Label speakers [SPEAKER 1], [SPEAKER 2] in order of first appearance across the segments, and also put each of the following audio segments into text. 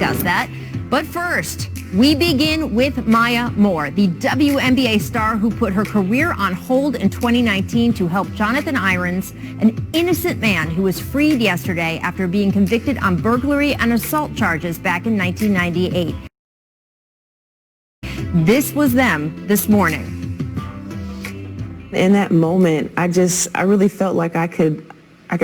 [SPEAKER 1] Does that. But first, we begin with Maya Moore, the WNBA star who put her career on hold in 2019 to help Jonathan Irons, an innocent man who was freed yesterday after being convicted on burglary and assault charges back in 1998. This was them this morning.
[SPEAKER 2] In that moment, I really felt like I could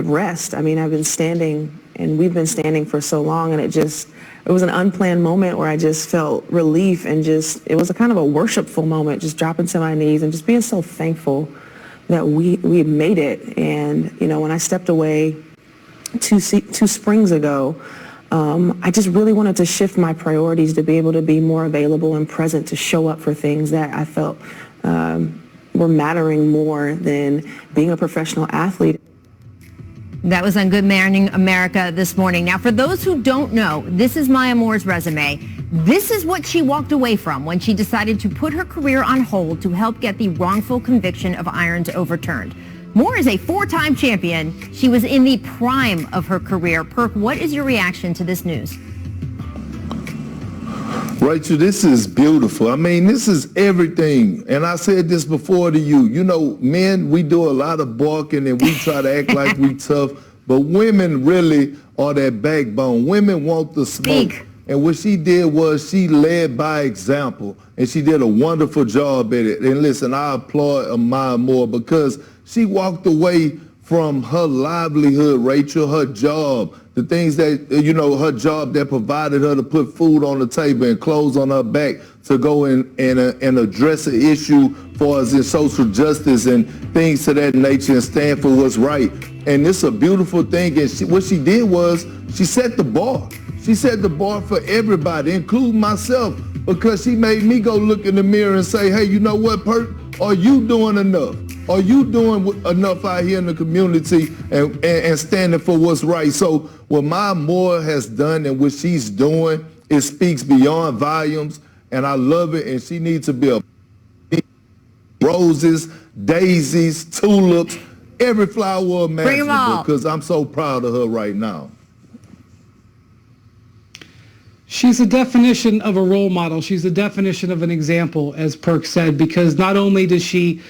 [SPEAKER 2] rest. I mean, I've been standing and we've been standing for so long, and it was an unplanned moment where I just felt relief, and it was a kind of a worshipful moment, just dropping to my knees and just being so thankful that we made it. And, you know, when I stepped away two springs ago, I just really wanted to shift my priorities to be able to be more available and present to show up for things that I felt were mattering more than being a professional athlete.
[SPEAKER 1] That was on Good Morning America this morning. Now, for those who don't know, this is Maya Moore's resume. This is what she walked away from when she decided to put her career on hold to help get the wrongful conviction of Irons overturned. Moore is a four-time champion. She was in the prime of her career. Perk, what is your reaction to this news?
[SPEAKER 3] Rachel, this is beautiful. I mean, this is everything. And I said this before to you. You know, men, we do a lot of barking and we try to act like we tough. But women really are that backbone. Women want the smoke.
[SPEAKER 1] Speak.
[SPEAKER 3] And what she did was she led by example. And she did a wonderful job at it. And listen, I applaud Maya Moore because she walked away from her livelihood, Rachel, her job, the things that, you know, her job that provided her to put food on the table and clothes on her back to go and address an issue for us in social justice and things to that nature and stand for what's right. And it's a beautiful thing. And what she did was she set the bar. She set the bar for everybody, including myself, because she made me go look in the mirror and say, hey, you know what, Perk, are you doing enough? Are you doing enough out here in the community and standing for what's right? So what Maya Moore has done and what she's doing, it speaks beyond volumes, and I love it, and she needs to be a roses, daisies, tulips, every flower imaginable, because I'm so proud of her right now.
[SPEAKER 4] She's a definition of a role model. She's a definition of an example, as Perk said, because not only does she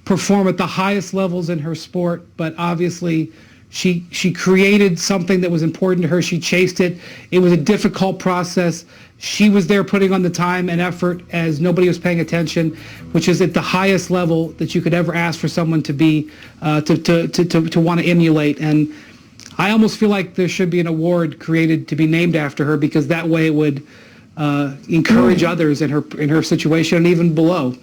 [SPEAKER 4] perform at the highest levels in her sport, but obviously she created something that was important to her. She chased it. It was a difficult process. She was there putting on the time and effort as nobody was paying attention, which is at the highest level that you could ever ask for someone to be, to want to emulate. And I almost feel like there should be an award created to be named after her, because that way it would encourage others in her situation and even below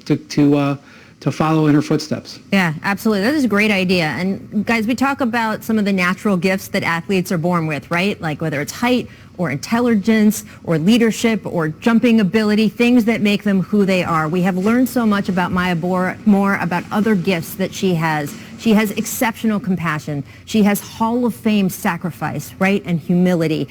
[SPEAKER 4] to follow in her footsteps.
[SPEAKER 1] Yeah, absolutely. That is a great idea. And guys, we talk about some of the natural gifts that athletes are born with, right? Like whether it's height or intelligence or leadership or jumping ability, things that make them who they are. We have learned so much about Maya Moore, about other gifts that she has. She has exceptional compassion. She has Hall of Fame sacrifice, right, and humility.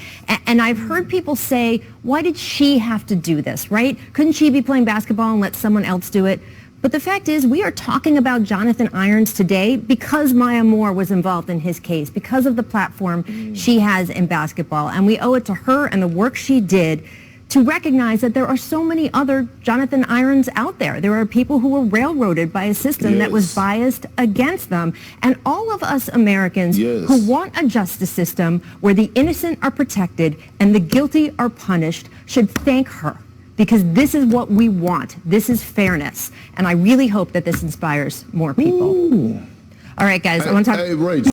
[SPEAKER 1] And I've heard people say, why did she have to do this, right? Couldn't she be playing basketball and let someone else do it? But the fact is, we are talking about Jonathan Irons today because Maya Moore was involved in his case, because of the platform she has in basketball. And we owe it to her and the work she did to recognize that there are so many other Jonathan Irons out there. There are people who were railroaded by a system that was biased against them. And all of us Americans who want a justice system where the innocent are protected and the guilty are punished should thank her, because this is what we want. This is fairness. And I really hope that this inspires more people. All right, guys, I want to talk.